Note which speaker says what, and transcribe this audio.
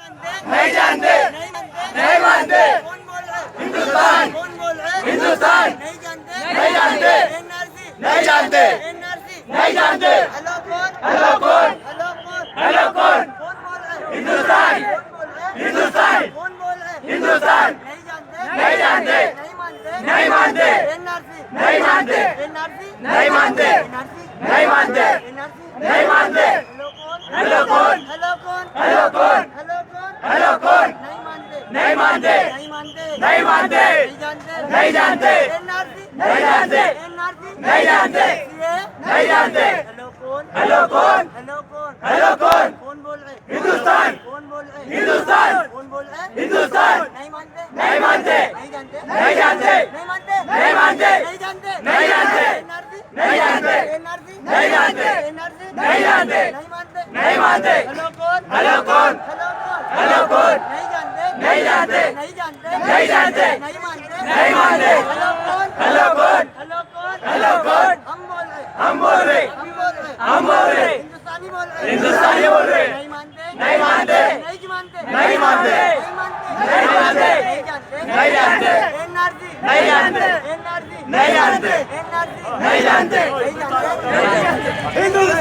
Speaker 1: नहीं जानते, नहीं मानते।
Speaker 2: कौन बोल रहा है?
Speaker 1: हिंदुस्तान,
Speaker 2: कौन बोल रहा है?
Speaker 1: हिंदुस्तान,
Speaker 2: नहीं जानते,
Speaker 1: नहीं जानते।
Speaker 2: एनआरसी,
Speaker 1: नहीं जानते,
Speaker 2: एनआरसी,
Speaker 1: नहीं जानते।
Speaker 2: हेलो कौन?
Speaker 1: हेलो कौन?
Speaker 2: हेलो कौन?
Speaker 1: हेलो कौन?
Speaker 2: कौन बोल रहा है?
Speaker 1: हिंदुस्तान,
Speaker 2: कौन बोल रहा है?
Speaker 1: हिंदुस्तान,
Speaker 2: कौन बोल रहा है?
Speaker 1: हिंदुस्तान,
Speaker 2: नहीं जानते,
Speaker 1: नहीं जानते।
Speaker 2: नहीं मानते,
Speaker 1: नहीं मानते,
Speaker 2: एनआरसी,
Speaker 1: नहीं मानते।
Speaker 2: एनआरसी,
Speaker 1: नहीं मानते,
Speaker 2: एनआरसी,
Speaker 1: नहीं मानते।
Speaker 2: एनआरसी,
Speaker 1: नहीं मानते।
Speaker 2: हेलो कौन?
Speaker 1: हेलो कौन?
Speaker 2: हेलो कौन?
Speaker 1: हेलो कौन?
Speaker 2: हेलो कौन?
Speaker 1: हेलो कौन?
Speaker 2: नहीं मानते,
Speaker 1: नहीं मानते,
Speaker 2: नहीं मानते,
Speaker 1: नहीं मानते।
Speaker 2: नहीं जानते,
Speaker 1: नहीं जानते,
Speaker 2: एनआरसी,
Speaker 1: नहीं जानते।
Speaker 2: एनआरसी,
Speaker 1: नहीं जानते,
Speaker 2: सीए,
Speaker 1: नहीं जानते।
Speaker 2: हेलो कौन?
Speaker 1: हेलो कौन?
Speaker 2: हेलो कौन?
Speaker 1: हेलो कौन?
Speaker 2: कौन बोल रहे?
Speaker 1: हिंदुस्तान,
Speaker 2: कौन बोल रहे?
Speaker 1: हिंदुस्तान,
Speaker 2: कौन बोल रहे?
Speaker 1: हिंदुस्तान,
Speaker 2: नहीं मानते,
Speaker 1: नहीं मानते।
Speaker 2: नहीं जानते,
Speaker 1: नहीं जानते,
Speaker 2: नहीं मानते,
Speaker 1: नहीं मानते।
Speaker 2: नहीं जानते,
Speaker 1: नहीं जानते,
Speaker 2: एनआरसी,
Speaker 1: नहीं जानते।
Speaker 2: एनआरसी,
Speaker 1: नहीं जानते,
Speaker 2: एनआरसी,
Speaker 1: नहीं जानते।
Speaker 2: नहीं मानते,
Speaker 1: नहीं मानते।
Speaker 2: हेलो कौन?
Speaker 1: हेलो कौन?
Speaker 2: हेलो कौन?
Speaker 1: हेलो कौन?
Speaker 2: नहीं जानते,
Speaker 1: नहीं जानते।
Speaker 2: नहीं जानते,
Speaker 1: नहीं जानते।
Speaker 2: नहीं मानते,
Speaker 1: नहीं मानते।
Speaker 2: हेलो कौन?
Speaker 1: हेलो कौन?
Speaker 2: हेलो कौन?
Speaker 1: हेलो कौन?
Speaker 2: हम बोल रहे,
Speaker 1: हम बोल रहे,
Speaker 2: हम बोल रहे,
Speaker 1: हम बोल रहे।
Speaker 2: हिंदुस्तानी बोल रहे,
Speaker 1: हिंदुस्तानी बोल रहे।
Speaker 2: नहीं मानते,
Speaker 1: नहीं मानते।
Speaker 2: नहीं मानते,
Speaker 1: नहीं मानते।
Speaker 2: नहीं मानते,
Speaker 1: नहीं मानते।
Speaker 2: नहीं जानते,
Speaker 1: नहीं जानते।
Speaker 2: एनआरसी,
Speaker 1: नहीं जानते।
Speaker 2: एनआरसी,
Speaker 1: नहीं जानते।
Speaker 2: एनआरसी,
Speaker 1: नहीं जानते।
Speaker 2: नहीं जानते।
Speaker 1: हिंदुस्तान।